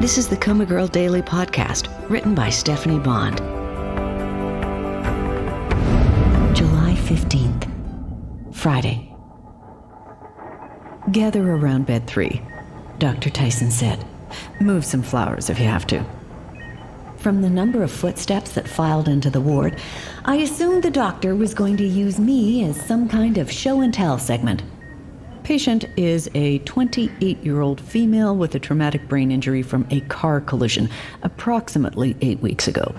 This is the COMA Girl Daily Podcast, written by Stephanie Bond. July 15th, Friday. Gather around bed 3, Dr. Tyson said. Move some flowers if you have to. From the number of footsteps that filed into the ward, I assumed the doctor was going to use me as some kind of show and tell segment. Patient is a 28-year-old female with a traumatic brain injury from a car collision approximately 8 weeks ago.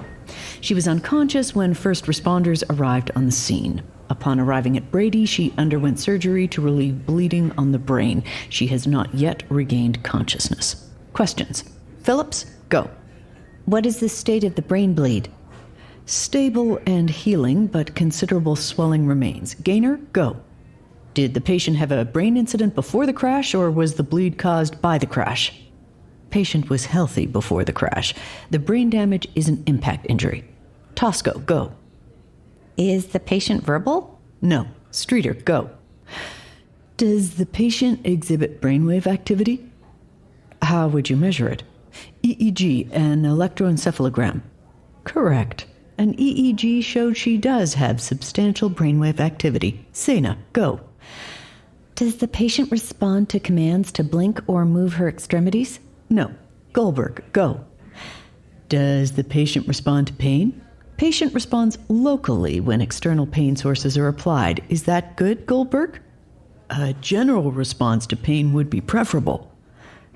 She was unconscious when first responders arrived on the scene. Upon arriving at Brady, she underwent surgery to relieve bleeding on the brain. She has not yet regained consciousness. Questions? Phillips, go. What is the state of the brain bleed? Stable and healing, but considerable swelling remains. Gaynor, go. Did the patient have a brain incident before the crash, or was the bleed caused by the crash? Patient was healthy before the crash. The brain damage is an impact injury. Tosco, go. Is the patient verbal? No. Streeter, go. Does the patient exhibit brainwave activity? How would you measure it? EEG and electroencephalogram. Correct. An EEG showed she does have substantial brainwave activity. Sena, go. Does the patient respond to commands to blink or move her extremities? No. Goldberg, go. Does the patient respond to pain? Patient responds locally when external pain sources are applied. Is that good, Goldberg? A general response to pain would be preferable.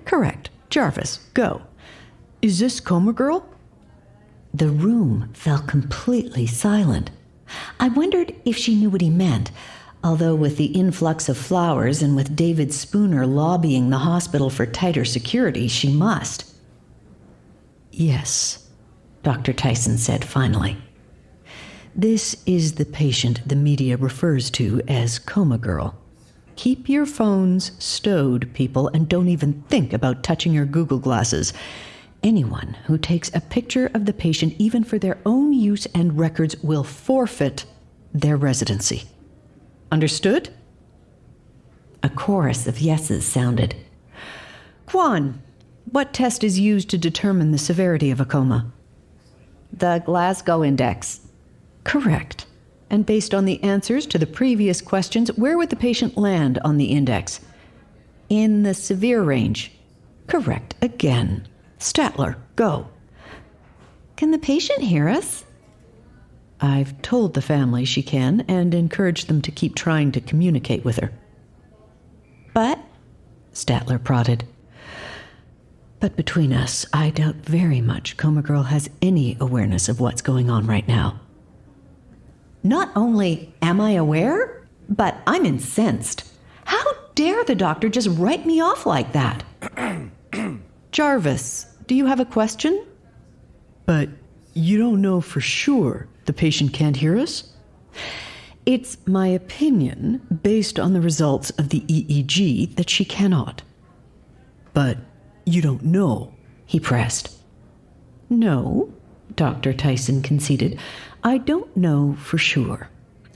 Correct. Jarvis, go. Is this COMA girl? The room fell completely silent. I wondered if she knew what he meant, although with the influx of flowers and with David Spooner lobbying the hospital for tighter security, she must. Yes, Dr. Tyson said finally. This is the patient the media refers to as COMA girl. Keep your phones stowed, people, and don't even think about touching your Google glasses. Anyone who takes a picture of the patient, even for their own use and records, will forfeit their residency. Understood? A chorus of yeses sounded. Quan, what test is used to determine the severity of a coma? The Glasgow Index. Correct. And based on the answers to the previous questions, where would the patient land on the index? In the severe range. Correct again. Statler, go. Can the patient hear us? I've told the family she can and encouraged them to keep trying to communicate with her. But, Statler prodded. But between us, I doubt very much COMA girl has any awareness of what's going on right now. Not only am I aware, but I'm incensed. How dare the doctor just write me off like that? Jarvis, do you have a question? But you don't know for sure the patient can't hear us? It's my opinion, based on the results of the EEG, that she cannot. But you don't know, he pressed. No, Dr. Tyson conceded. I don't know for sure.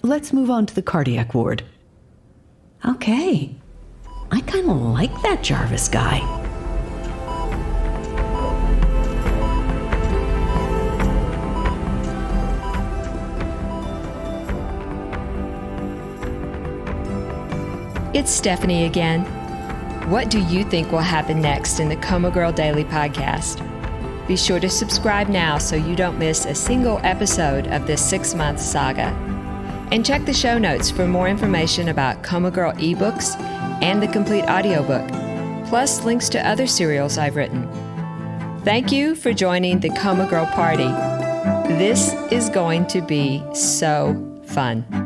Let's move on to the cardiac ward. Okay. I kind of like that Jarvis guy. It's Stephanie again. What do you think will happen next in the COMA Girl Daily Podcast? Be sure to subscribe now so you don't miss a single episode of this 6-month saga. And check the show notes for more information about COMA Girl ebooks and the complete audiobook, plus links to other serials I've written. Thank you for joining the COMA Girl Party. This is going to be so fun.